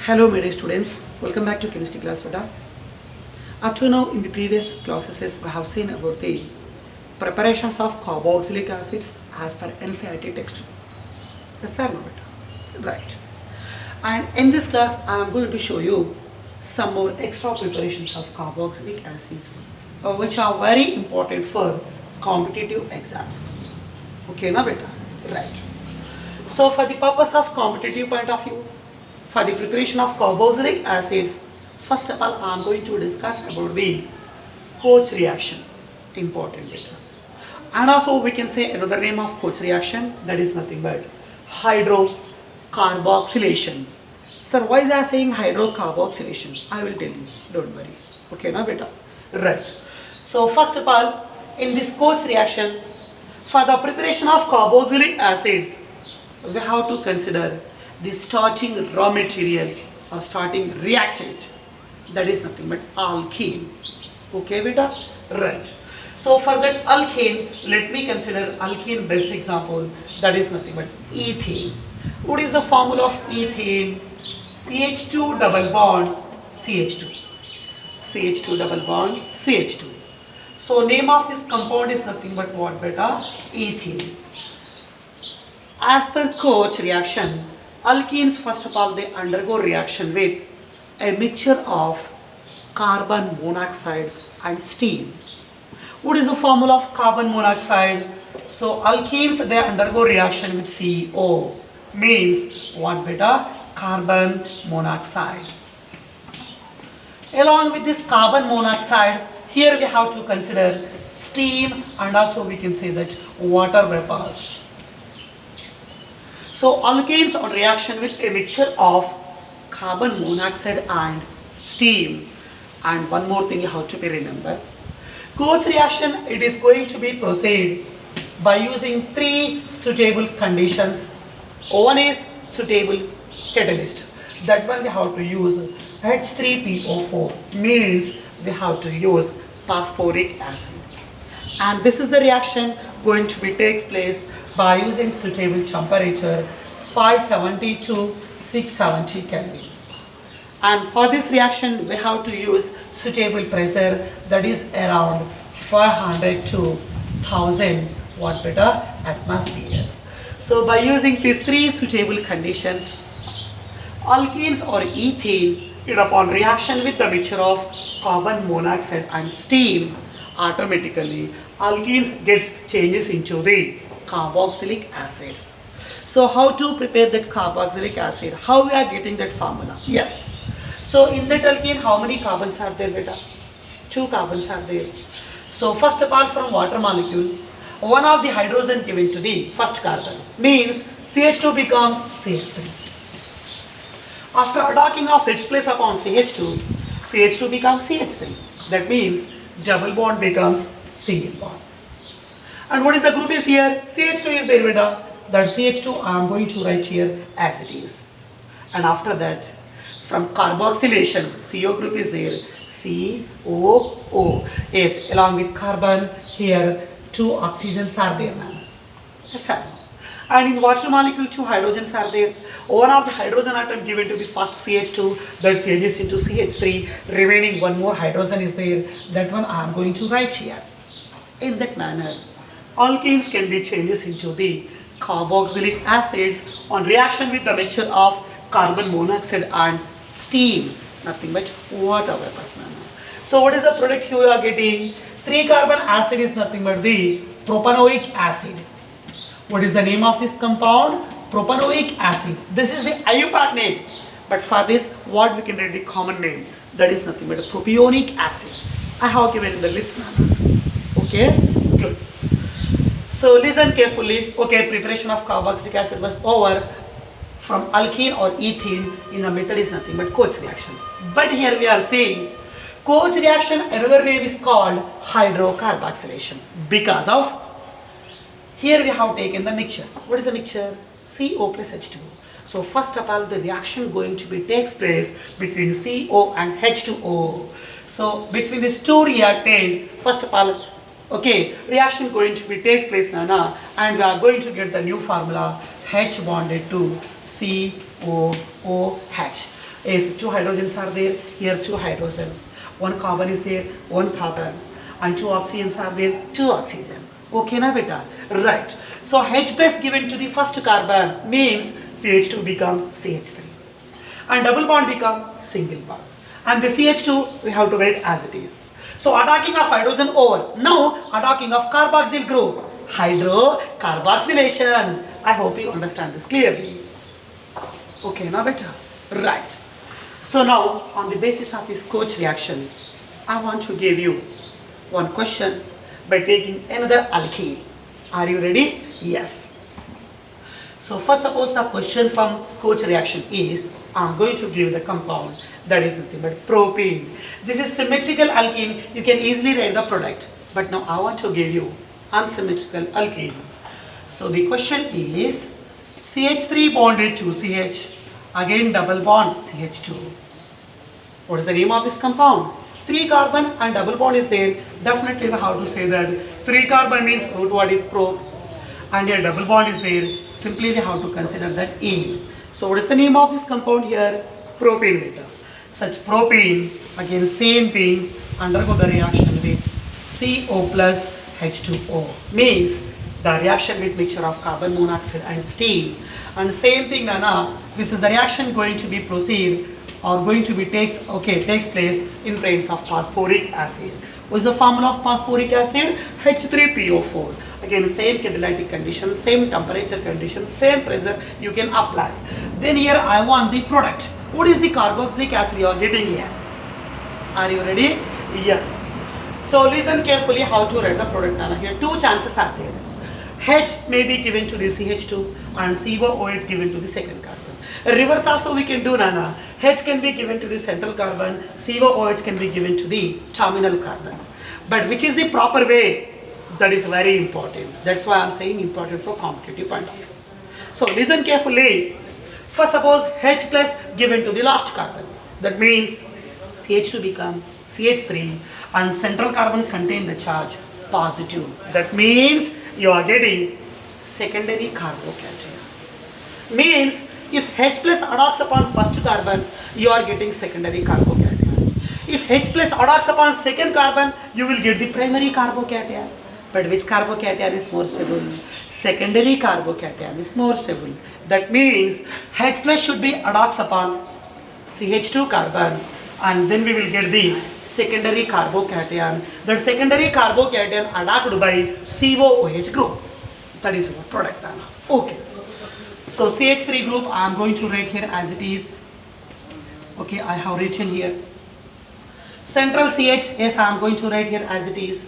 Hello my dear students, welcome back to chemistry class beta. Up to now in the previous classes we have seen about the preparations of carboxylic acids as per NCERT textbook. Yes sir, no beta. Right. And in this class I am going to show you some more extra preparations of carboxylic acids which are very important for competitive exams. Okay na beta? Right. So for the purpose of competitive point of view, for the preparation of carboxylic acids, first of all I am going to discuss about the Koch reaction, important data. And also we can say another name of Koch reaction, that is nothing but hydrocarboxylation. Sir, why they are saying hydrocarboxylation? I will tell you, don't worry. Okay na beta? Right. So first of all, in this Koch reaction, for the preparation of carboxylic acids, we have to consider the starting raw material or starting reactant, that is nothing but alkene. Okay beta? Right. So for that alkene, let me consider alkene best example, that is nothing but ethane. What is the formula of ethane? CH2 double bond CH2. CH2 double bond CH2. So name of this compound is nothing but what beta? Ethane. As per Koch reaction, alkenes first of all they undergo reaction with a mixture of carbon monoxide and steam. What is the formula of carbon monoxide? So alkenes they undergo reaction with CO, means what beta? Carbon monoxide. Along with this carbon monoxide, here we have to consider steam and also we can say that water vapors. So alkanes on reaction with a mixture of carbon monoxide and steam. And one more thing you have to be remember. Koch reaction, it is going to be proceed by using three suitable conditions. One is suitable catalyst. That one we have to use H3PO4, means we have to use phosphoric acid. And this is the reaction going to be takes place by using suitable temperature 570 to 670 Kelvin. And for this reaction we have to use suitable pressure, that is around 500 to 1000 watt beta atmosphere. So by using these three suitable conditions, alkenes or ethane, it upon reaction with the mixture of carbon monoxide and steam, automatically alkenes gets changes into the carboxylic acids. So how to prepare that carboxylic acid? How we are getting that formula? Yes. So in that alkene, how many carbons are there beta? 2 carbons are there. So first of all, from water molecule, one of the hydrogen given to the first carbon, means CH2 becomes CH3. After docking of H plus upon CH2, CH2 becomes CH3. That means double bond becomes single bond. And what is the group is here? CH2 is there beta. That CH2 I am going to write here as it is. And after that, from carboxylation, CO group is there. COO. Yes, along with carbon, here 2 oxygens are there now. Yes, sir. And in water molecule 2 hydrogens are there. One of the hydrogen atom given to the first CH2 that changes into CH3. Remaining one more hydrogen is there. That one I am going to write here. In that manner, alkenes can be changes into the carboxylic acids on reaction with the mixture of carbon monoxide and steam, nothing but water vapors. So what is the product you are getting? 3 carbon acid is nothing but the propanoic acid. What is the name of this compound? Propanoic acid. This is the IUPAC name, but for this what we can write the common name, that is nothing but propionic acid. I have given in the list now. Okay, good. So listen carefully. Okay, preparation of carboxylic acid was over. From alkene or ethene, in the method is nothing but Koch reaction. But here we are saying Koch reaction, another name is called hydrocarboxylation, because of here we have taken the mixture. What is the mixture? CO plus H2O. So first of all, the reaction going to be takes place between CO and H2O. So between these two reactants, first of all, okay, reaction going to be takes place Nana, and we are going to get the new formula H bonded to COOH. is two hydrogens are there, here two hydrogen. One carbon is there, one carbon. And two oxygens are there, two oxygen. Okay na beta? Right. So H plus given to the first carbon means CH2 becomes CH3. And double bond becomes single bond. And the CH2 we have to write as it is. So attacking of hydrogen over. Now attacking of carboxyl group. Hydrocarboxylation. I hope you understand this clearly. Okay, now better. Right. So now on the basis of this Koch reaction, I want to give you one question by taking another alkene. Are you ready? Yes. So first suppose the question from Koch reaction is, I am going to give the compound that is nothing but propane. This is symmetrical alkene. You can easily write the product. But now I want to give you unsymmetrical alkene. So the question is CH3 bonded to CH, again double bond CH2. What is the name of this compound? 3 carbon and double bond is there. Definitely we have to say that 3 carbon means root word is prop and here double bond is there. Simply we have to consider that A. So what is the name of this compound here? Propane beta. Such propane, again same thing, undergo the reaction with CO plus H2O. Means the reaction with mixture of carbon monoxide and steam. And same thing Nana, this is the reaction going to be proceed or going to be takes place in presence of phosphoric acid. What is the formula of phosphoric acid? H3PO4. Again same catalytic condition, same temperature condition, same pressure you can apply. Then here I want the product. What is the carboxylic acid you are getting here? Are you ready? Yes. So listen carefully how to write the product Nana. Here two chances are there. H may be given to the CH2 and COOH given to the second carbon. Reverse also we can do Nana. H can be given to the central carbon, COOH can be given to the terminal carbon. But which is the proper way? That is very important. That's why I am saying important for competitive point of view. So listen carefully. First suppose H plus given to the last carbon. That means CH2 become CH3 and central carbon contain the charge positive. That means you are getting secondary carbocation. Means if H plus attacks upon first carbon, you are getting secondary carbocation. If H plus attacks upon second carbon, you will get the primary carbocation. But which carbocation is more stable? Secondary carbocation is more stable. That means H plus should be attacks upon CH2 carbon and then we will get the secondary carbocation. That secondary carbocation attacked by COOH group. That is our product. Okay. So CH3 group I am going to write here as it is. Okay, I have written here. Central CH, yes, I am going to write here as it is.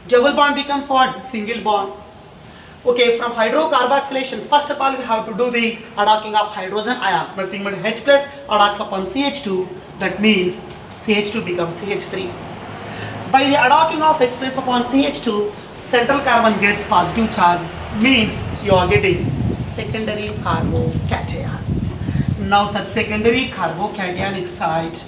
Double bond becomes what? Single bond. Okay, from hydrocarboxylation, first of all we have to do the attacking of hydrogen ion. Nothing but H plus attacks upon CH2. That means CH2 becomes CH3. By the attacking of H plus upon CH2, central carbon gets positive charge. Means you are getting secondary carbocation. Now such secondary carbocationic site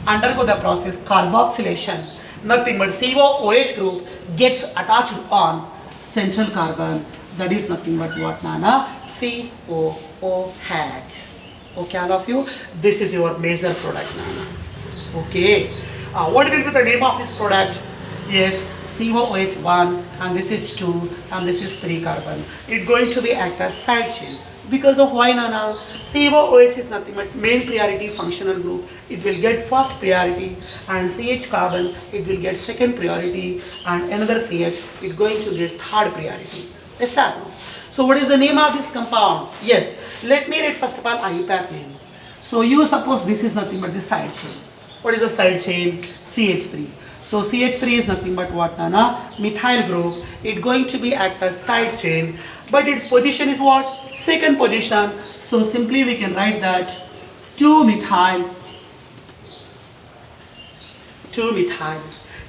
undergo the process carboxylation. Nothing but COOH group gets attached on central carbon. That is nothing but what Nana? COOH. Okay, all of you. This is your major product Nana. Okay. What will be the name of this product? Yes. COOH 1 and this is 2 and this is 3 carbon. It's going to be act as side chain. Because of why Nana? COOH is nothing but main priority functional group. It will get first priority and CH carbon it will get second priority and another CH is going to get third priority. Yes or no? So what is the name of this compound? Yes. Let me read first of all IUPAC name. So you suppose this is nothing but the side chain. What is the side chain? CH3. So CH3 is nothing but what Nana? Methyl group. It's going to be act as side chain. But its position is what? Second position. So simply we can write that 2-methyl.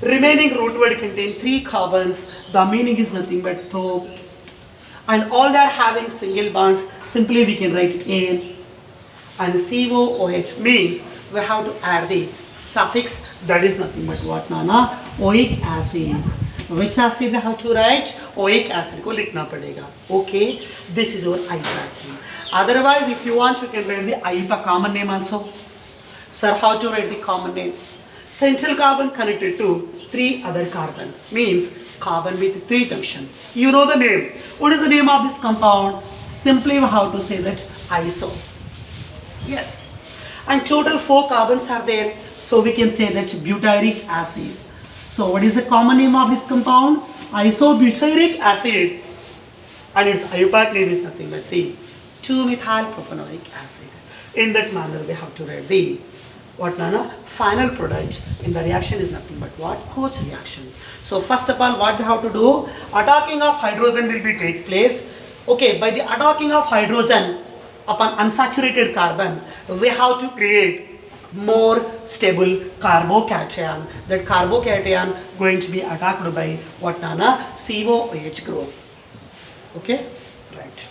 Remaining root word contain 3 carbons. The meaning is nothing but pro. And all they are having single bonds. Simply we can write N. And COOH means we have to add the suffix that is nothing but what Nana? Oic acid. Which acid we have to write? Oic acid को लिखना पड़ेगा. Okay, this is your IUPAC name. Otherwise, if you want, you can write the IUPAC common name also. Sir, how to write the common name? Central carbon connected to 3 other carbons, means carbon with 3 junction. You know the name. What is the name of this compound? Simply we have to say that iso. Yes. And total 4 carbons are there. So we can say that butyric acid. So what is the common name of this compound? Isobutyric acid. And its IUPAC name is nothing but the 2-methyl propanoic acid. In that manner we have to write the what Nana? Final product in the reaction is nothing but what? Koch reaction. So first of all, what we have to do? Attacking of hydrogen will be takes place. Okay, by the attacking of hydrogen upon unsaturated carbon, we have to create more stable carbocation. That carbocation going to be attacked by what Nana? COOH group. Okay, right.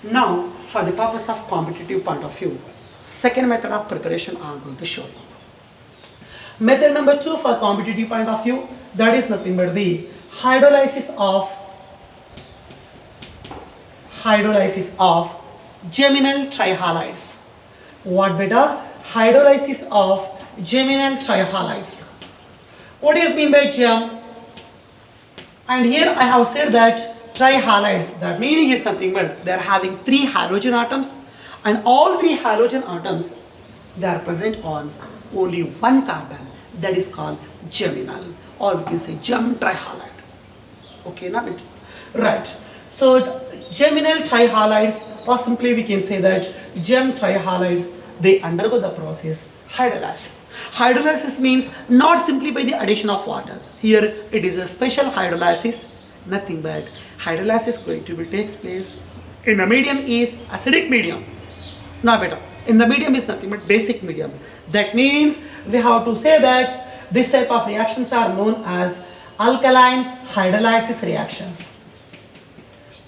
Now, for the purpose of competitive point of view, second method of preparation I am going to show you. Method number 2 for competitive point of view, that is nothing but the hydrolysis of geminal trihalides. What beta? Hydrolysis of geminal trihalides. What is mean by gem? And here I have said that trihalides, the meaning is nothing but they are having 3 halogen atoms, and all 3 halogen atoms they are present on only 1 carbon, that is called geminal, or we can say gem trihalide. Okay, now it right. So geminal trihalides, or simply we can say that gem trihalides, they undergo the process hydrolysis. Hydrolysis means not simply by the addition of water. Here it is a special hydrolysis, nothing but hydrolysis going to be takes place in a medium is acidic medium. Now better, in the medium is nothing but basic medium. That means we have to say that this type of reactions are known as alkaline hydrolysis reactions.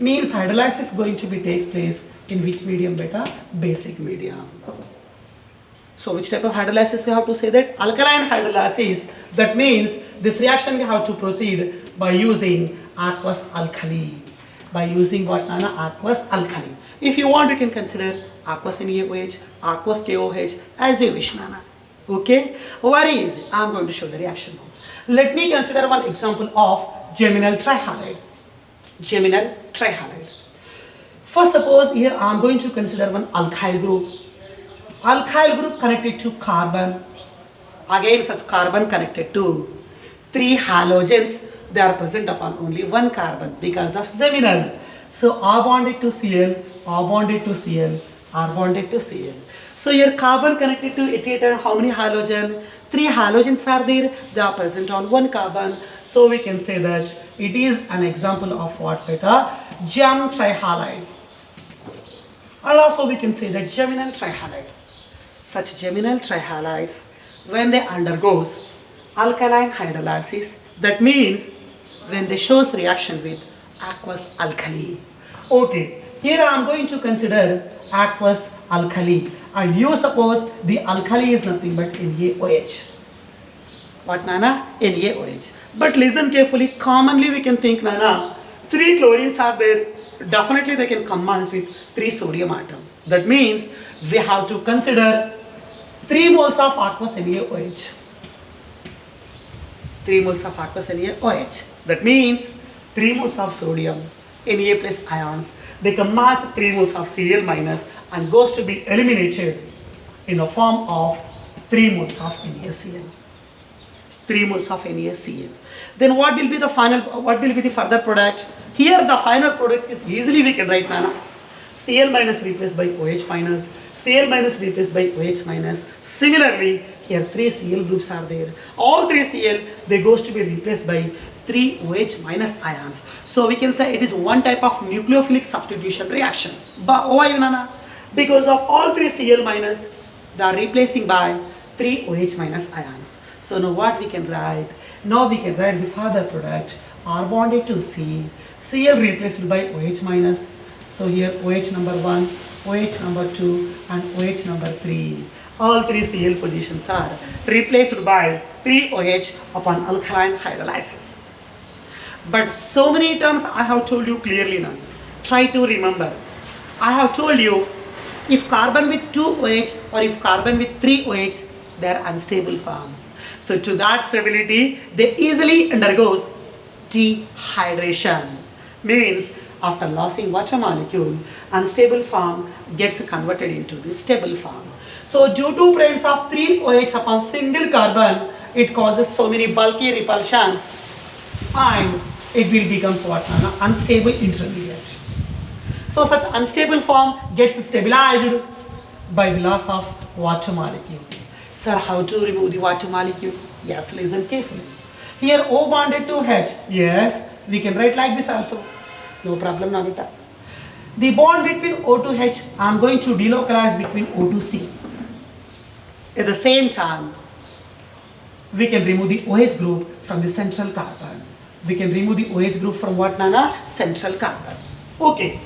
Means hydrolysis going to be takes place in which medium beta? Basic medium. So which type of hydrolysis we have to say that? Alkaline hydrolysis. That means this reaction we have to proceed by using aqueous alkali. By using what Nana? Aqueous alkali. If you want, you can consider aqueous NaOH, aqueous KOH as you wish, Nana. Okay? Very easy. I am going to show the reaction now. Let me consider one example of geminal trihalide. Geminal trihalide. First, suppose here I am going to consider one alkyl group. Alkyl group connected to carbon. Again, such carbon connected to 3 halogens. They are present upon only 1 carbon because of geminal. So R bonded to Cl, R bonded to Cl, R bonded to Cl. So here carbon connected to it, how many halogen? 3 halogens are there. They are present on 1 carbon. So we can say that it is an example of what beta? Gem trihalide. And also we can say that geminal trihalide. Such geminal trihalides, when they undergoes alkaline hydrolysis, that means when they shows reaction with aqueous alkali. Okay, here I am going to consider aqueous alkali, and you suppose the alkali is nothing but NaOH. What Nana? NaOH. But listen carefully, commonly we can think Nana, 3 chlorines are there, definitely they can combine with 3 sodium atom. That means we have to consider 3 moles of aqueous NaOH. 3 moles of aqueous NaOH. That means 3 moles of sodium, Na plus ions, they combine 3 moles of Cl minus and goes to be eliminated in the form of 3 moles of NaCl. 3 moles of NaCl. Then what will be the final, what will be the further product? Here the final product is easily we can write Nana. Cl minus replaced by OH minus, Cl minus replaced by OH minus. Similarly, here 3 Cl groups are there. All 3 Cl, they goes to be replaced by 3 OH minus ions. So we can say it is one type of nucleophilic substitution reaction. But why Nana? Because of all 3 Cl minus, they are replacing by 3 OH minus ions. So now what we can write? Now we can write the further product R bonded to C, Cl replaced by OH minus. So here OH number 1, OH number 2 and OH number 3. All 3 Cl positions are replaced by 3 OH upon alkaline hydrolysis. But so many terms I have told you clearly now. Try to remember. I have told you if carbon with 2 OH or if carbon with 3 OH, they are unstable forms. So to that stability, they easily undergoes dehydration. Means after losing water molecule, unstable form gets converted into the stable form. So due to presence of 3 OH upon single carbon, it causes so many bulky repulsions and it will become what? Unstable intermediate. So such unstable form gets stabilized by the loss of water molecule. Sir, how to remove the water molecule? Yes, listen carefully. Here O bonded to H. Yes, we can write like this also. No problem, Nagita. The bond between O to H, I am going to delocalize between O to C. At the same time, we can remove the OH group from the central carbon. We can remove the OH group from what, Nana? Central carbon. Okay.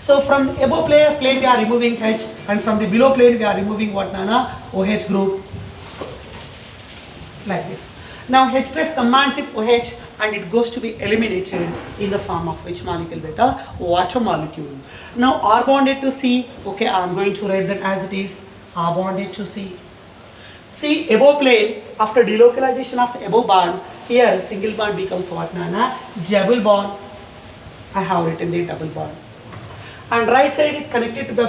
So from above plane we are removing H, and from the below plane we are removing what, Nana? OH group. Like this. Now H plus combines with OH and it goes to be eliminated in the form of which molecule, beta? Water molecule. Now R bonded to C. Okay, I am going to write that as it is. R bonded to C. See above plane, after delocalization of above bond, here single bond becomes what, Nana? Double bond. I have written the double bond. And right side it connected to the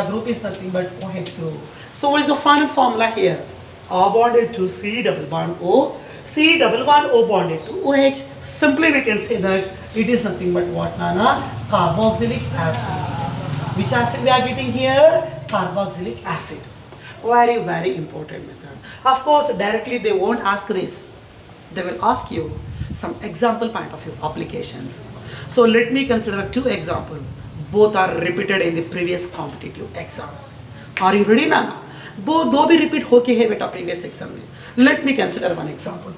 group is nothing but OH group. So what is the final formula here? R bonded to C double bond O, C double bond O bonded to OH. Simply we can say that it is nothing but what, Nana? Carboxylic acid. Which acid we are getting here? Carboxylic acid. Very, very important method. Of course, directly they won't ask this. They will ask you some example point of view applications. So let me consider 2 examples. Both are repeated in the previous competitive exams. Are you ready, Nana? Both do be repeat hoke hai beta previous exam mein. Let me consider one example.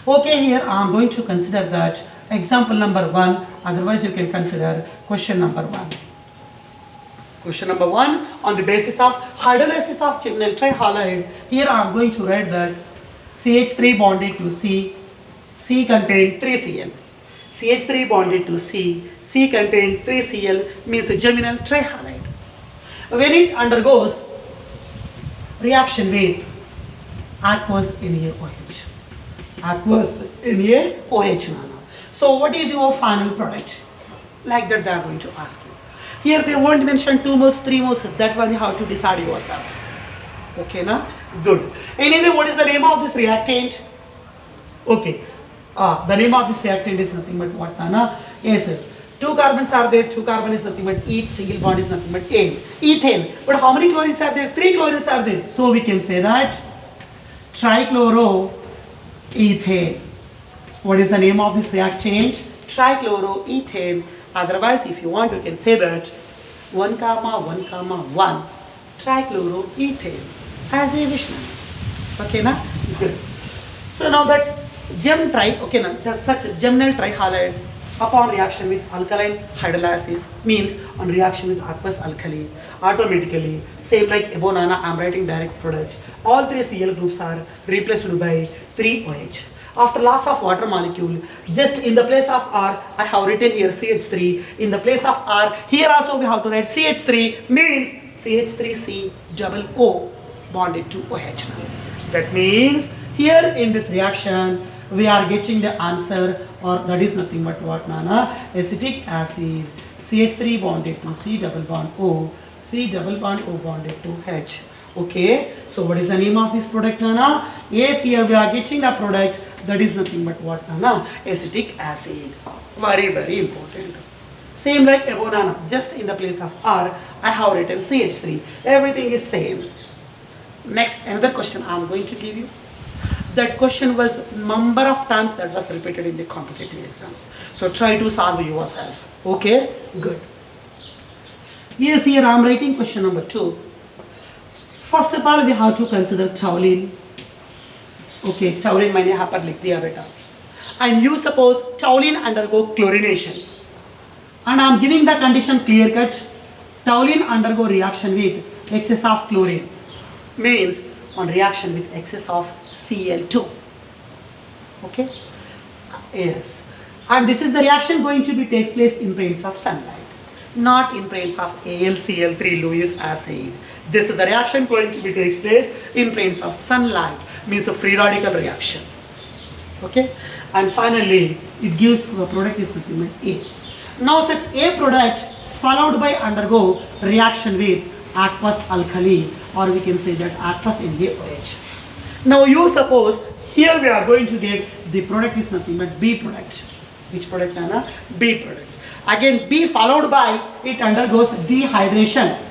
Okay, here I am going to consider that example number 1. Otherwise, you can consider question number 1. Question number 1, on the basis of hydrolysis of gymnal trihalide, here I am going to write that CH3 bonded to C, C contain 3Cl. CH3 bonded to C, C contain 3Cl means geminal trihalide. When it undergoes reaction with aqueous NaOH, aqueous NaOH. So what is your final product? Like that they are going to ask you. Here they won't mention 2 moles, 3 moles. That one you have to decide yourself. Okay, na? Good. Anyway, what is the name of this reactant? Okay. The name of this reactant is nothing but what, Nana? Yes, sir. 2 carbons are there. 2 carbon is nothing but each single bond is nothing but ethane. But how many chlorines are there? 3 chlorines are there. So we can say that trichloroethane. What is the name of this reactant? Trichloroethane. Otherwise, if you want, you can say that 1, 1, 1 trichloroethane as a Vishnu. Okay, na? Good. So now that's okay, na? Such geminal trihalide upon reaction with alkaline hydrolysis means on reaction with aqueous alkali, automatically, same like above, Nana, I am writing direct product. All 3 Cl groups are replaced by 3 OH. After loss of water molecule, just in the place of R, I have written here CH3. In the place of R, here also we have to write CH3 means CH3C double O bonded to OH. That means here in this reaction, we are getting the answer, or that is nothing but what, Nana? Acetic acid, CH3 bonded to C double bond O, C double bond O bonded to H. Okay, so what is the name of this product, Nana? Yes, here we are getting the product that is nothing but what, Nana? Acetic acid. Very, very important. Same like above, Nana, just in the place of R, I have written CH3. Everything is same. Next, another question I am going to give you. That question was number of times that was repeated in the competitive exams. So try to solve yourself. Okay, good. Yes, here I am writing question number 2. First of all, we have to consider toluene. Okay, toluene मैंने यहाँ पर लिख दिया बेटा. And you suppose toluene undergo chlorination. And I am giving the condition clear cut. Toluene undergo reaction with excess of chlorine. Means on reaction with excess of Cl2. Okay? Yes. And this is the reaction going to be takes place in presence of sunlight. not in presence of AlCl3 Lewis acid. This is the reaction going to be takes place in presence of sunlight, means a free radical reaction. Okay, and finally it gives the product is nothing but A. Now such A product followed by undergo reaction with aqueous alkali, or we can say that aqueous NaOH. Now you suppose here we are going to get the product is nothing but B product. Which product, Nana? B product. Again B followed by it undergoes dehydration,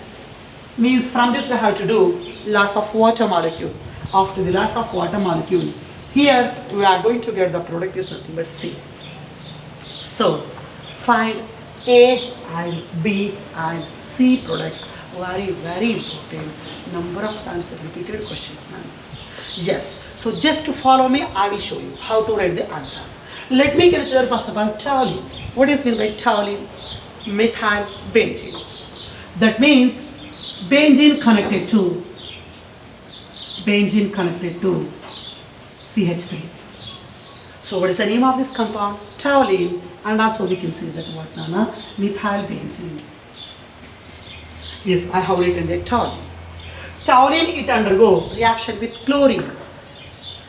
means from this we have to do loss of water molecule. After the loss of water molecule, here we are going to get the product is nothing but C. So find A and B and C products. Very important. Number of times repeated questions now. Yes, so just to follow me, I will show you how to write the answer. Let me consider first of all toluene. What is meant by toluene? Methyl benzene. That means benzene connected to CH3. So what is the name of this compound? Toluene, and also we can say that what, Nana? Methyl benzene. Yes, I have written that toluene. Toluene, it undergoes reaction with chlorine.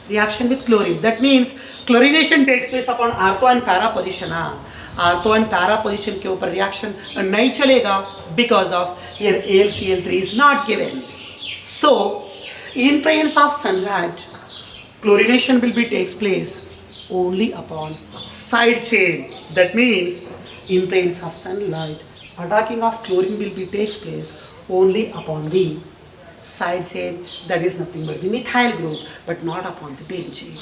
That means chlorination takes place upon ortho and para position. Ortho and para position के ऊपर reaction नहीं चलेगा because of here AlCl3 is not given. So in presence of sunlight, chlorination will be takes place only upon side chain. That means in presence of sunlight, attacking of chlorine will be takes place only upon the side chain, that is nothing but the methyl group, but not upon the benzene.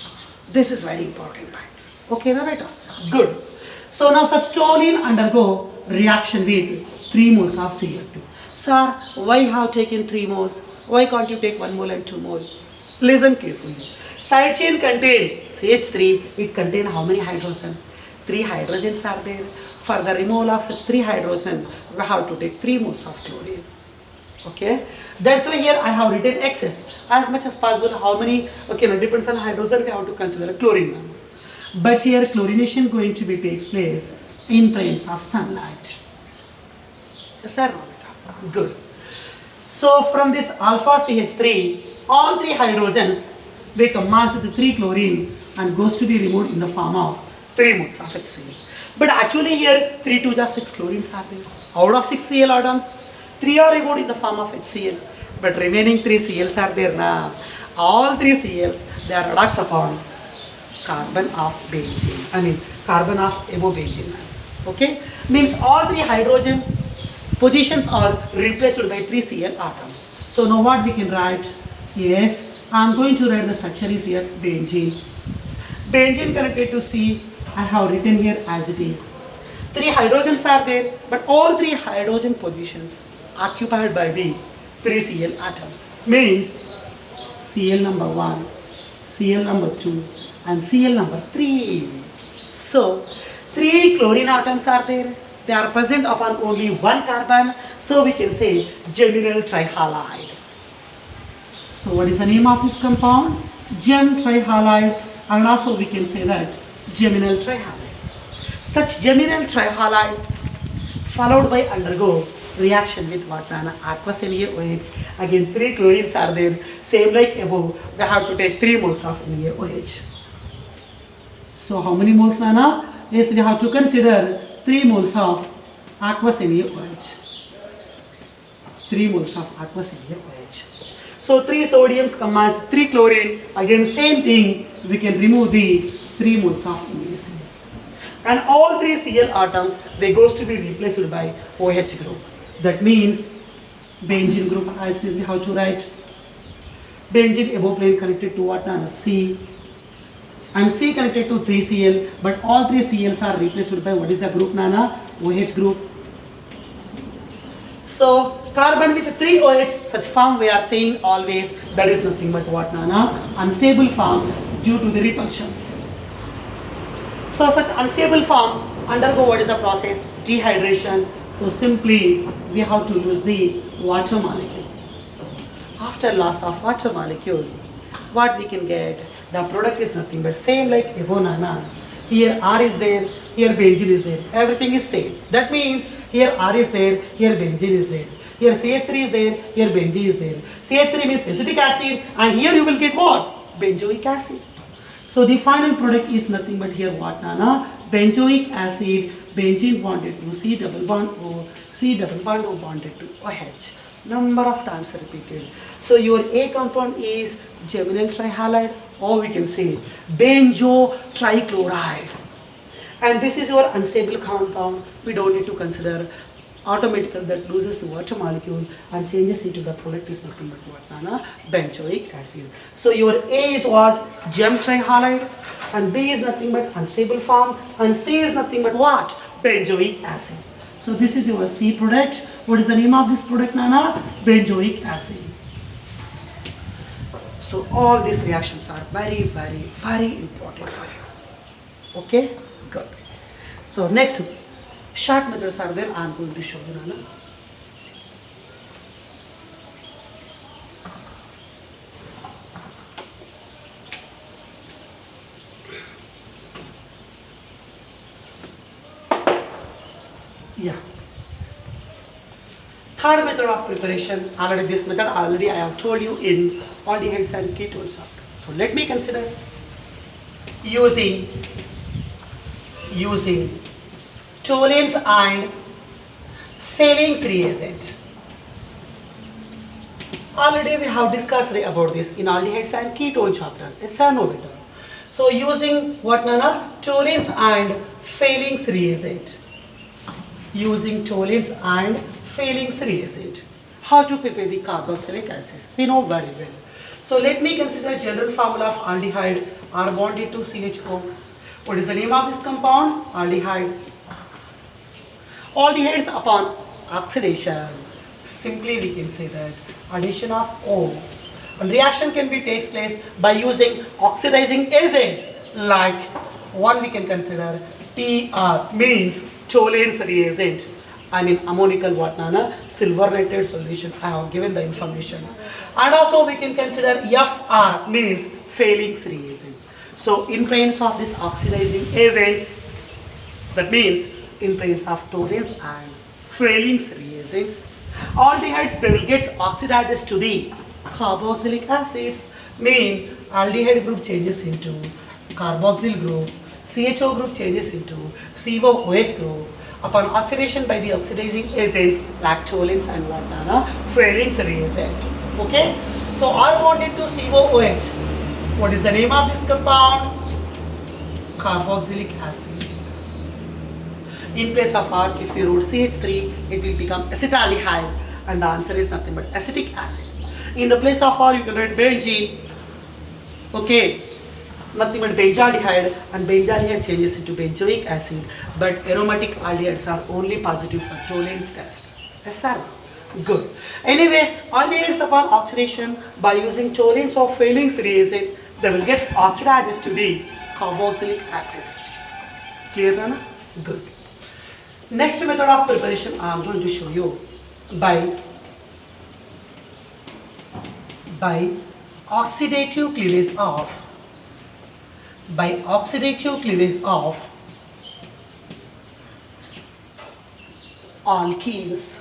This is very important point. Okay, na beta? Good. So now such toluene undergo reaction with 3 moles of Cl2. Sir, why have taken 3 moles? Why can't you take 1 mole and 2 moles? Listen carefully. Side chain contains CH3. It contains how many hydrogen? 3 hydrogens are there. For the removal of such 3 hydrogen, we have to take 3 moles of chlorine. Okay, that's why here I have written excess as much as possible. How many? Okay, now depends on hydrogen. We have to consider chlorine. But here chlorination going to be takes place in presence of sunlight. Yes, sir. Good. So from this alpha CH3, all 3 hydrogens they combine with the 3 chlorine and goes to be removed in the form of 3 moles of HCl. But actually here 3 to just 6 chlorines are there. Out of 6 Cl atoms, 3 are removed in the form of HCl, but remaining 3 Cls are there now. All 3 Cls, they are reduced upon carbon of benzene. Carbon of avobenzene. Okay, means all 3 hydrogen positions are replaced by 3 Cl atoms. So now what we can write? Yes, I am going to write the structure is here benzene. Benzene connected to C. I have written here as it is. 3 hydrogens are there, but all 3 hydrogen positions occupied by the 3 Cl atoms, means Cl number 1, Cl number 2 and Cl number 3. So 3 chlorine atoms are there. They are present upon only 1 carbon, so we can say geminal trihalide. So what is the name of this compound? Gem trihalide, and also we can say that geminal trihalide. Such geminal trihalide followed by undergo reaction with what, Nana? Aqueous NaOH. Again 3 chlorines are there, same like above. We have to take 3 moles of NaOH. So how many moles, Nana? Yes, we have to consider 3 moles of aqueous NaOH. 3 moles of aqueous NaOH. So 3 sodiums combined with 3 chlorine. Again same thing, we can remove the 3 moles of NaC. And all 3 Cl atoms, they goes to be replaced by OH group. That means benzene group, as we have to write. Benzene above plane connected to what, Nana? C. And C connected to 3 Cl, but all 3 Cls are replaced by what is the group, Nana? OH group. So carbon with 3 OH, such form we are saying always, that is nothing but what, Nana? Unstable form due to the repulsions. So such unstable form undergo what is the process? Dehydration. So simply we have to use the water molecule. After loss of water molecule, what we can get? The product is nothing but same like above, Nana. Here R is there, here benzene is there. Everything is same. That means here R is there, here benzene is there. Here CH3 is there, here benzene is there. CH3 means acetic acid, and here you will get what? Benzoic acid. So the final product is nothing but here what, Nana? Benzoic acid, benzene bonded to C double bond O, C double bond O bonded to OH. Number of times repeated. So your A compound is germanyl trihalide, or we can say benzo trichloride. And this is your unstable compound. We don't need to consider. Automatically that loses the water molecule and changes into the product is nothing but what, Nana? Benzoic acid. So your A is what? Gem trihalide, and B is nothing but unstable form, and C is nothing but what? Benzoic acid. So this is your C product. What is the name of this product, Nana? Benzoic acid. So all these reactions are very, very, very important for you. Okay? Good. So next, short methods are there. I am going to show you, Nana. Yeah. Third method of preparation, already this method already I have told you in aldehydes and ketones. So let me consider using Tollens and Fehling's reagent. Already we have discussed about this in aldehydes and ketone chapter, a cyanometer. So using what, Nana? Tollens and Fehling's reagent. Using Tollens and Fehling's reagent. How to prepare the carboxylic acid? We know very well. So let me consider general formula of aldehyde, R bonded to CHO. What is the name of this compound? Aldehyde. Aldehydes upon oxidation. Simply we can say that addition of O. And reaction can be takes place by using oxidizing agents like one we can consider TR means Tollens reagent. And in ammonical what, Nana? Silver nitrate solution. I have given the information. And also we can consider FR means Fehling's reagent. So in presence of this oxidizing agents, that means in presence of Tollens and Fehling's reagents, aldehydes they will get oxidized to the carboxylic acids, mean aldehyde group changes into carboxyl group, CHO group changes into COOH group upon oxidation by the oxidizing agents like Tollens and what, Nana? Fehling's reagent. Okay? So R bonded to COOH. What is the name of this compound? Carboxylic acid. In place of R, if you wrote CH3, it will become acetaldehyde, and the answer is nothing but acetic acid. In the place of R, you can write benzene. Okay, nothing but benzaldehyde, and benzaldehyde changes into benzoic acid. But aromatic aldehydes are only positive for Tollens test. Yes, sir. Good. Anyway, aldehydes upon oxidation by using Tollens or Fehling's reagent, they will get oxidized to the carboxylic acids. Clear, Nana? Good. Next method of preparation I am going to show you by oxidative cleavage of alkenes.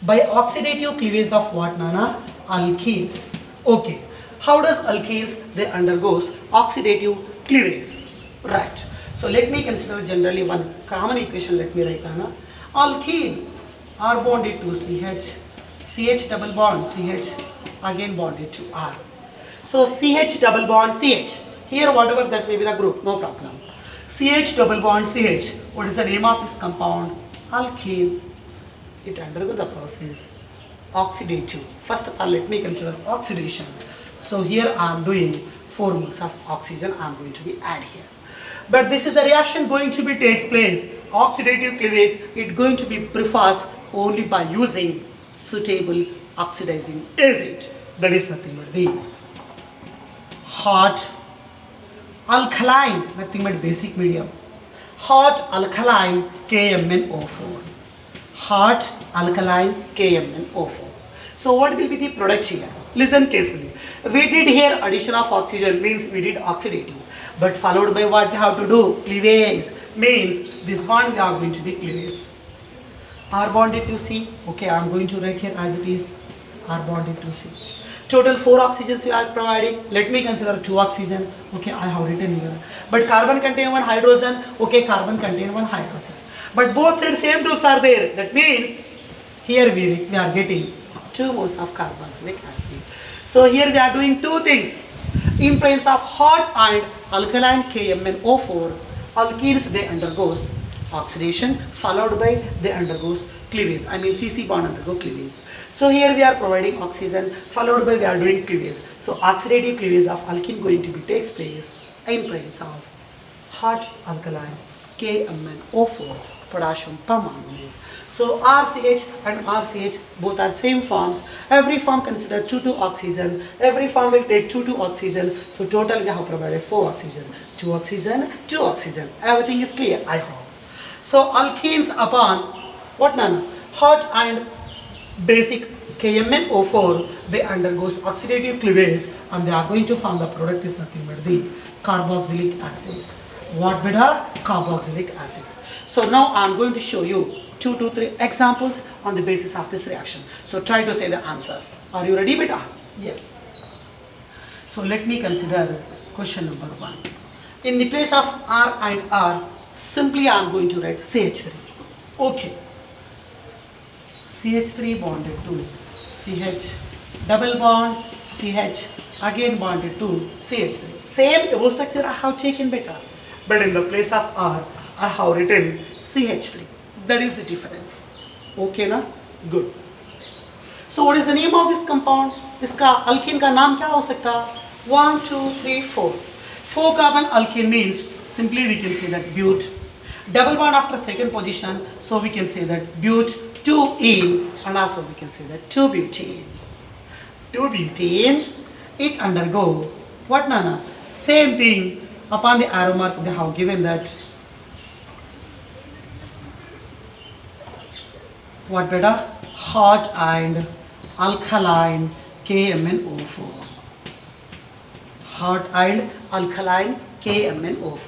By oxidative cleavage of what, Nana? Alkenes. Okay. How does alkenes they undergoes oxidative cleavage? Right. So let me consider generally one common equation. Let me write, Nana. Alkene R bonded to CH, CH double bond CH again bonded to R. So CH double bond CH. Here whatever that may be the group, no problem. CH double bond CH. What is the name of this compound? Alkene. It undergoes the process oxidative. First of all, let me consider oxidation. So here I am doing 4 moles of oxygen I am going to be add here. But this is the reaction going to be takes place. Oxidative cleavage, it going to be prefers only by using suitable oxidizing agent. That is nothing but the hot alkaline, nothing but basic medium. Hot alkaline KMnO4. Hot alkaline KMnO4. So what will be the product here? Listen carefully. We did here addition of oxygen, means we did oxidative. But followed by what we have to do? Cleavage, means this bond we are going to be cleavage. R bonded to C. Okay, I am going to write here as it is. R bonded to C. Total 4 oxygens we are providing. Let me consider 2 oxygen. Okay, I have written here. But carbon contain 1 hydrogen. Okay, carbon contain 1 hydrogen. But both sides same groups are there. That means here we are getting 2 moles of carboxylic acid. So here we are doing 2 things. In presence of hot and alkaline KMnO4, alkenes they undergoes oxidation, followed by they undergoes cleavage. I mean CC bond undergo cleavage. So here we are providing oxygen, followed by we are doing cleavage. So oxidative cleavage of alkene going to be takes place in presence of hot alkaline KMnO4 potassium permanganate. So RCH and RCH both are same forms. Every form consider 2 oxygen. Every form will take 2 oxygen. So total we have provided 4 oxygen. 2 oxygen, 2 oxygen. Everything is clear, I hope. So alkenes upon what none? Hot and basic KMnO4, they undergoes oxidative cleavage and they are going to form the product is nothing but the carboxylic acids. What beta? Carboxylic acids. So now I am going to show you 2 to 3 examples on the basis of this reaction. So try to say the answers. Are you ready beta? Yes. So let me consider question number 1. In the place of R and R, simply I am going to write CH3. Okay. CH3 bonded to CH, double bond, CH, again bonded to CH3. Same Evo structure I have taken beta, but in the place of R, I have written CH3. That is the difference. Okay na? Good. So what is the name of this compound? इसका alkene का नाम क्या हो सकता? 1, 2, 3, 4. 4 carbon alkene means simply we can say that but. Double bond after second position, so we can say that but 2-ene, and also we can say that 2-butene. 2-butene, it undergo what nana? Same thing upon the arrow mark they have given that what beta? Hot and alkaline KMnO4. Hot and alkaline KMnO4.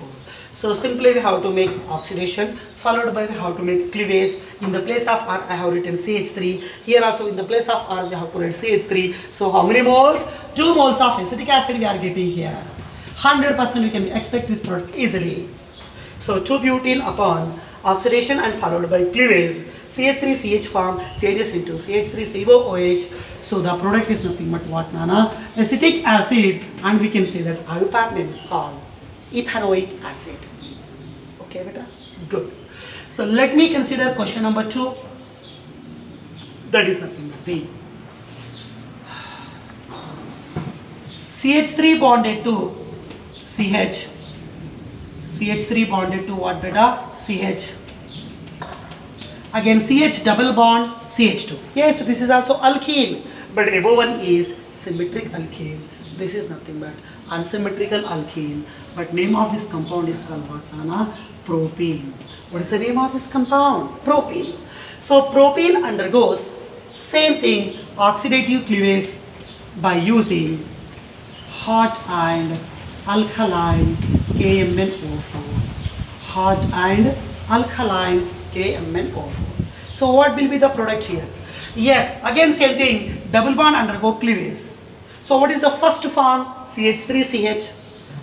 So simply we have to make oxidation, followed by we have to make cleavage. In the place of R I have written CH3. Here also in the place of R we have to write CH3. So how many moles? 2 moles of acetic acid we are getting here. 100% we can expect this product easily. So 2-butene upon oxidation and followed by cleavage, CH3CH form changes into CH3COOH. So the product is nothing but what nana? Acetic acid, and we can say that IUPAC name is called ethanoic acid. Okay beta? Good. So let me consider question number 2. That is nothing but the CH3 bonded to CH. CH3 bonded to what beta? CH. Again CH double bond CH2. Yes, so this is also alkene, but above one is symmetric alkene. This is nothing but unsymmetrical alkene. But name of this compound is called what nana? Propene. What is the name of this compound? Propene. So propene undergoes same thing, oxidative cleavage by using hot and alkaline KMnO4. Hot and alkaline KMnO4. So what will be the product here? Yes, again same thing, double bond undergo cleavage. So what is the first form? CH3CH.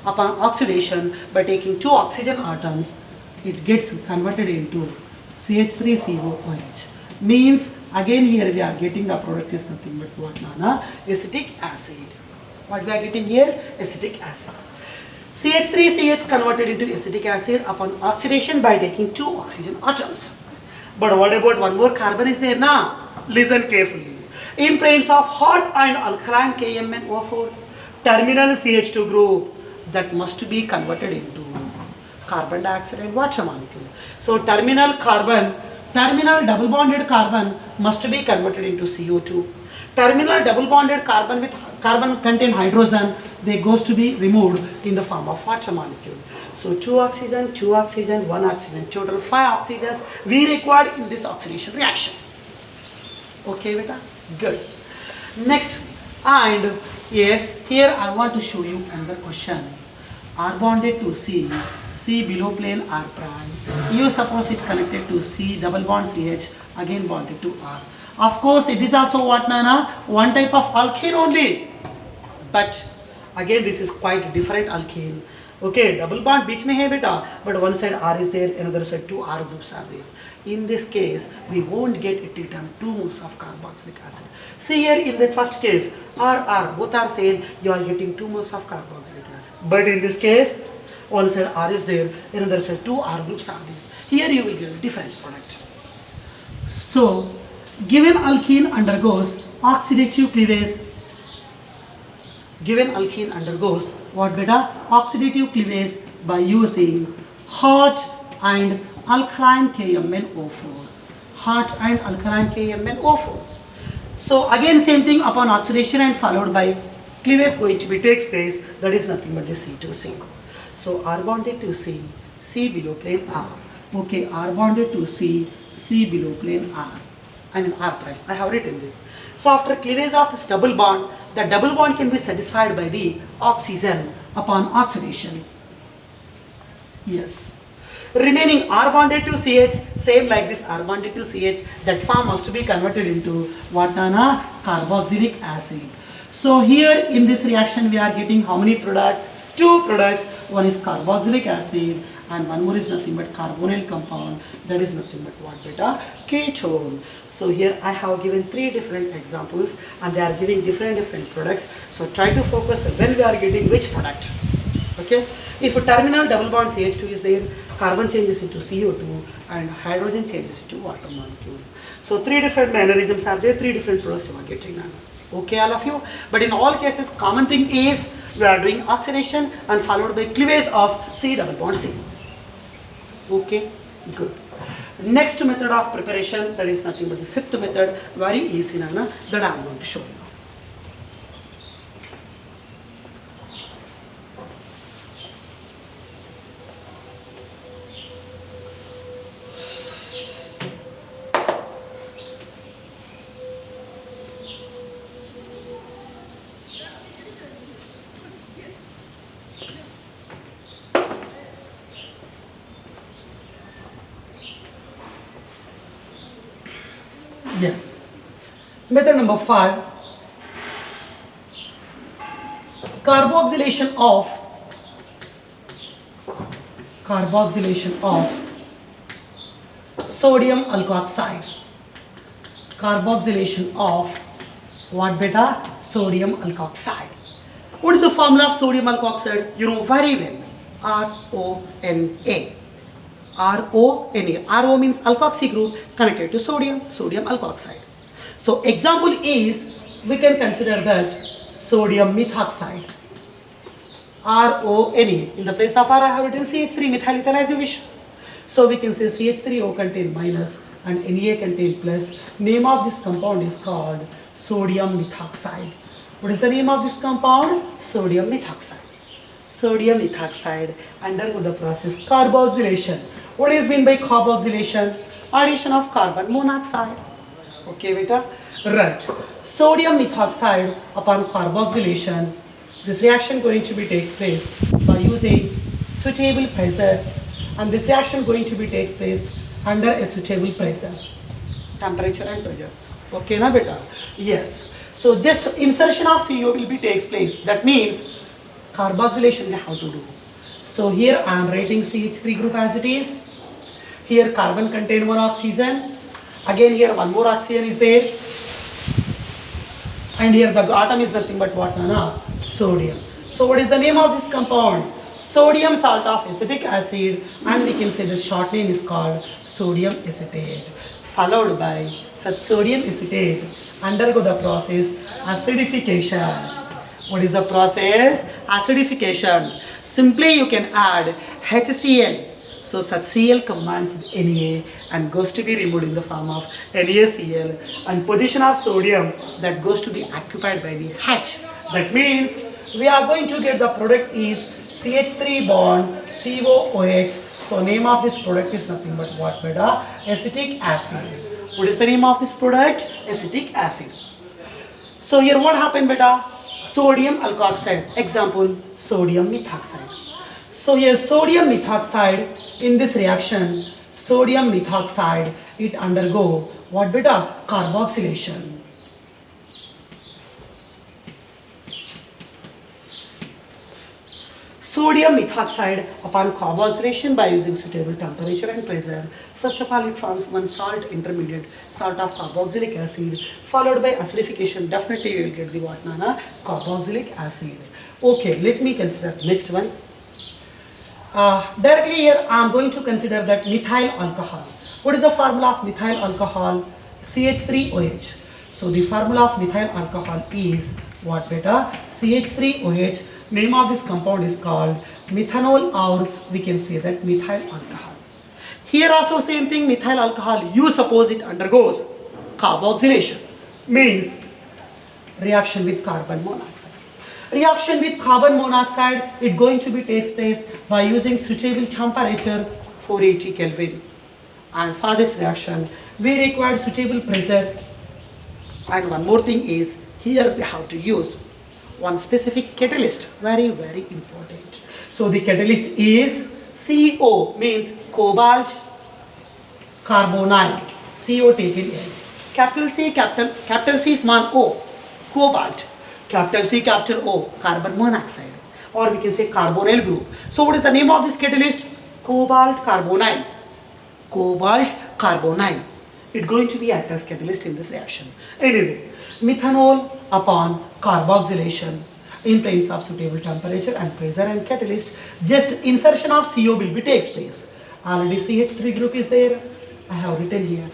Upon oxidation, by taking 2 oxygen atoms, it gets converted into CH3COOH. Means again here we are getting the product is nothing but what nana? Acetic acid. What we are getting here? Acetic acid. CH3CH converted into acetic acid upon oxidation by taking 2 oxygen atoms. But what about one more carbon is there now? Listen carefully. In presence of hot and alkaline KMnO4, terminal CH2 group that must be converted into carbon dioxide and water molecule. So terminal double bonded carbon must be converted into CO2. Terminal double bonded carbon with carbon contain hydrogen, they goes to be removed in the form of water molecule. So 2 oxygen, 1 oxygen, total 5 oxygens we required in this oxidation reaction. Okay beta? Good. Next, and yes, here I want to show you another question. R bonded to C, C below plane R prime. You suppose it connected to C, double bond CH, again bonded to R. Of course, it is also what, Nana? One type of alkene only. But again, this is quite different alkene. Okay, double bond beach mein hai beta, but one side R is there, another side two R groups are there. In this case, we won't get at a time 2 moles of carboxylic acid. See here in that first case, R, both are same, you are getting 2 moles of carboxylic acid. But in this case, one side R is there, another side 2 R groups are there. Here you will get a different product. So, given alkene undergoes oxidative cleavage, given alkene undergoes what beta? Oxidative cleavage by using hot and alkaline KMnO4. Hot and alkaline KMnO4. So again same thing, upon oxidation and followed by cleavage going to be takes place, that is nothing but the C2C. So R bonded to C, C below plane R. Okay, R bonded to C, C below plane R. I mean R prime. I have written it. So after cleavage of this double bond, the double bond can be satisfied by the oxygen upon oxidation. Yes. Remaining R bonded to CH, same like this R bonded to CH, that form must be converted into what, Nana? Carboxylic acid. So here in this reaction we are getting how many products? 2 products. One is carboxylic acid and one more is nothing but carbonyl compound, that is nothing but what beta? Ketone. So here I have given 3 different examples and they are giving different products. So try to focus when we are getting which product. Okay, if a terminal double bond CH2 is there, carbon changes into CO2 and hydrogen changes into water molecule. So 3 different mannerisms are there, 3 different products you are getting. Okay, all of you. But in all cases, common thing is we are doing oxidation and followed by cleavage of C double bond C. Okay, good. Next method of preparation, that is nothing but the 5th method, very easy, Nana, that I am going to show you. Yes. Method number 5. Carboxylation of sodium alkoxide. Carboxylation of what beta? Sodium alkoxide. What is the formula of sodium alkoxide? You know very well. RONA. RONA. RO means alkoxy group connected to sodium alkoxide. So example is, we can consider that sodium methoxide. RONA. In the place of R I have written CH3, methyl ether, as you wish. So we can say CH3O contain minus and Na contain plus. Name of this compound is called sodium methoxide. What is the name of this compound? Sodium methoxide. Sodium methoxide undergo the process carboxylation. What is meant by carboxylation? Addition of carbon monoxide. Okay, beta. Right. Sodium methoxide upon carboxylation, this reaction going to be takes place by using suitable pressure, and this reaction going to be takes place under a suitable pressure, temperature and pressure. Okay, na beta? Yes. So just insertion of CO will be takes place. That means carboxylation we have to do. So here I am writing CH3 group as it is. Here carbon contain one oxygen. Again here one more oxygen is there. And here the atom is nothing but what, Nana? Sodium. So what is the name of this compound? Sodium salt of acetic acid, and we can say the short name is called sodium acetate. Followed by such sodium acetate undergo the process acidification. What is the process? Acidification. Simply you can add HCl. So such Cl combines with Na and goes to be removed in the form of NaCl, and position of sodium that goes to be occupied by the H. That means we are going to get the product is CH3 bond COOH. So name of this product is nothing but what, beta? Acetic acid. What is the name of this product? Acetic acid. So here what happened beta? Sodium alkoxide, example sodium methoxide. So here sodium methoxide, in this reaction sodium methoxide, it undergo what beta? Carboxylation. Sodium methoxide upon carboxylation by using suitable temperature and pressure, first of all it forms one salt intermediate, salt of carboxylic acid, followed by acidification. Definitely you will get the what nana? Carboxylic acid. Okay, let me consider next one. Directly here I am going to consider that methyl alcohol. What is the formula of methyl alcohol? CH3OH. So the formula of methyl alcohol is what beta? CH3OH. Name of this compound is called methanol, or we can say that methyl alcohol. Here also same thing, methyl alcohol, you suppose it undergoes carboxylation, means reaction with carbon monoxide. Reaction with carbon monoxide, it going to be takes place by using suitable temperature 480 Kelvin, and for this reaction we require suitable pressure. And one more thing is, here we have to use one specific catalyst, very important. So the catalyst is CO, means cobalt carbonyl, CO taken in, capital C, capital C small o, cobalt, capital C capital O, carbon monoxide, or we can say carbonyl group. So what is the name of this catalyst? Cobalt carbonyl. Cobalt carbonyl, it's going to be act as catalyst in this reaction. Anyway, methanol upon carboxylation in presence of suitable temperature and pressure and catalyst, just insertion of CO will be takes place. Already CH3 group is there, I have written here.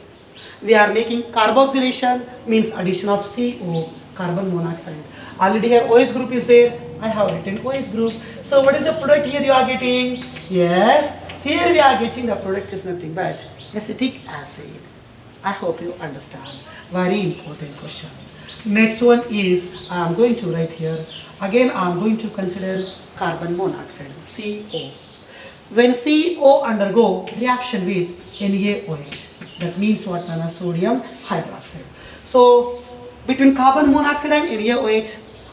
We are making carboxylation, means addition of CO, carbon monoxide. Already here OH group is there, I have written OH group. So what is the product here you are getting? Yes, here we are getting the product is nothing but acetic acid. I hope you understand. Very important question. Next one is, I am going to write here, again I am going to consider carbon monoxide, CO. When CO undergo reaction with NaOH, that means what? Sodium hydroxide. So between carbon monoxide and NaOH,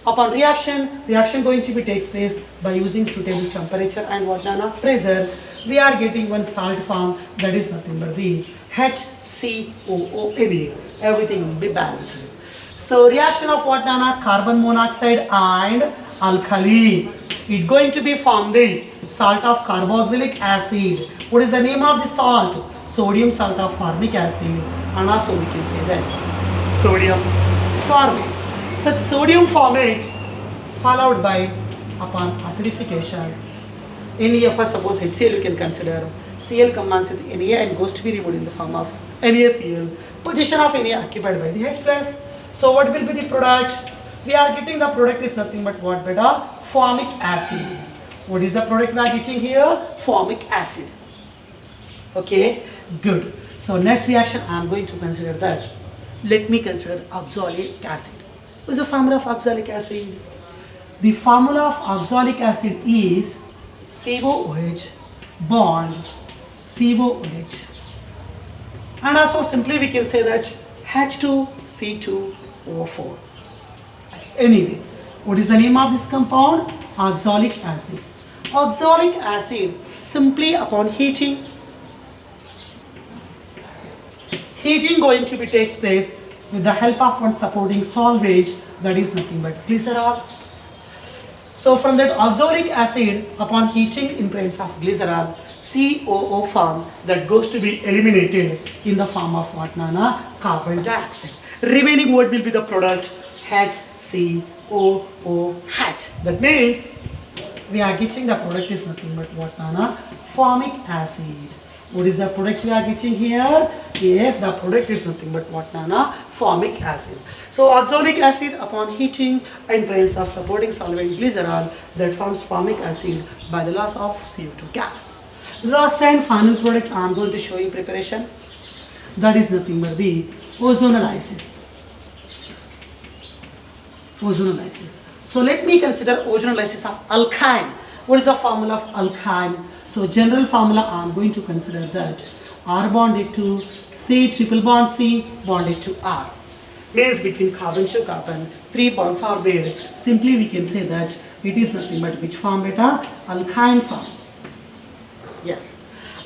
upon reaction going to be takes place by using suitable temperature and what pressure, we are getting one salt form, that is nothing but the HCOONA. Everything will be balanced. So reaction of what carbon monoxide and alkali, it's going to be formed the salt of carboxylic acid. What is the name of the salt? Sodium salt of formic acid, and also we can say that sodium formate. Such sodium formate followed by upon acidification, NaFS, suppose HCl you can consider, Cl combines with Na and goes to be removed in the form of NaCl. Position of Na occupied by the H plus. So what will be the product? We are getting the product is nothing but what beta? Formic acid. What is the product we are getting here? Formic acid. Okay, good. So next reaction I am going to consider that. Let me consider oxalic acid. What is the formula of oxalic acid? The formula of oxalic acid is COOH bond COOH, and also simply we can say that H2C2O4. Anyway, what is the name of this compound? Oxalic acid. Oxalic acid, simply upon heating going to be takes place with the help of one supporting solvent, that is nothing but glycerol. So from that oxalic acid, upon heating in presence of glycerol, COO form, that goes to be eliminated in the form of what carbon dioxide. Remaining what will be the product? HCOOH. That means we are getting the product is nothing but what formic acid. What is the product we are getting here? Yes, the product is nothing but what formic acid. So oxalic acid upon heating in presence of supporting solvent glycerol, that forms formic acid by the loss of CO2 gas. Last and final product I am going to show you preparation, that is nothing but the ozonolysis. So let me consider ozonolysis of alkyne. What is the formula of alkyne? So general formula I am going to consider that R bonded to C triple bond C bonded to R. Means between carbon to carbon, 3 bonds are there. Simply we can say that it is nothing but which form beta? Alkyne form. Yes.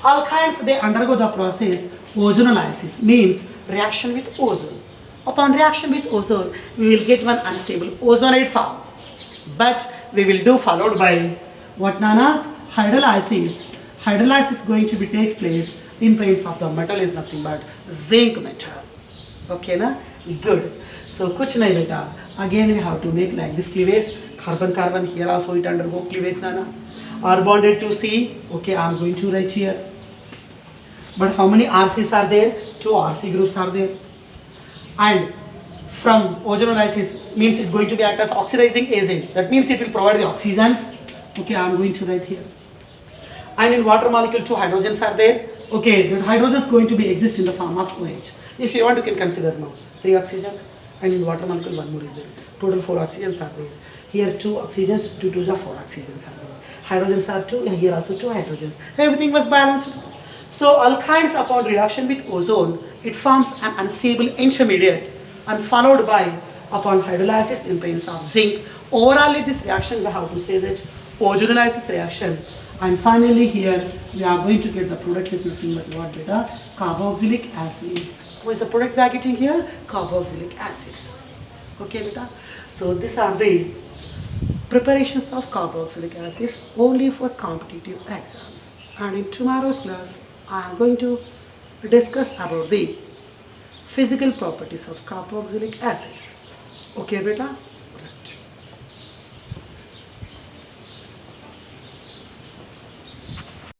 Alkynes, they undergo the process ozonolysis, means reaction with ozone. Upon reaction with ozone, we will get one unstable ozonide form. But we will do followed by what, Nana? Hydrolysis. Hydrolysis is going to be takes place in presence of the metal is nothing but zinc metal. Okay, na? Good. So kuch nahi beta. Again we have to make like this cleavage. Carbon carbon here also it undergo cleavage, Nana. R bonded to C. Okay, I am going to write here. But how many RCs are there? 2 RC groups are there. And from ozonolysis means it's going to be act as oxidizing agent. That means it will provide the oxygens. Okay, I am going to write here. And in water molecule 2 hydrogens are there. Okay, the hydrogen is going to be exist in the form of OH. If you want, you can consider now 3 oxygen, and in water molecule 1 more is there. Total 4 oxygens are there. Here 2 oxygens, 2 2s are 4 oxygens are there. Hydrogens are 2, and here also 2 hydrogens. Everything was balanced. So alkynes, upon reaction with ozone, it forms an unstable intermediate, and followed by upon hydrolysis in presence of zinc. Overall, this reaction we have to say that ozonolysis reaction. And finally here we are going to get the product is nothing but what, beta? Carboxylic acids. What is the product we are getting here? Carboxylic acids. Okay, beta. So these are the preparations of carboxylic acids only for competitive exams. And in tomorrow's class, I am going to discuss about the physical properties of carboxylic acids. Okay, beta.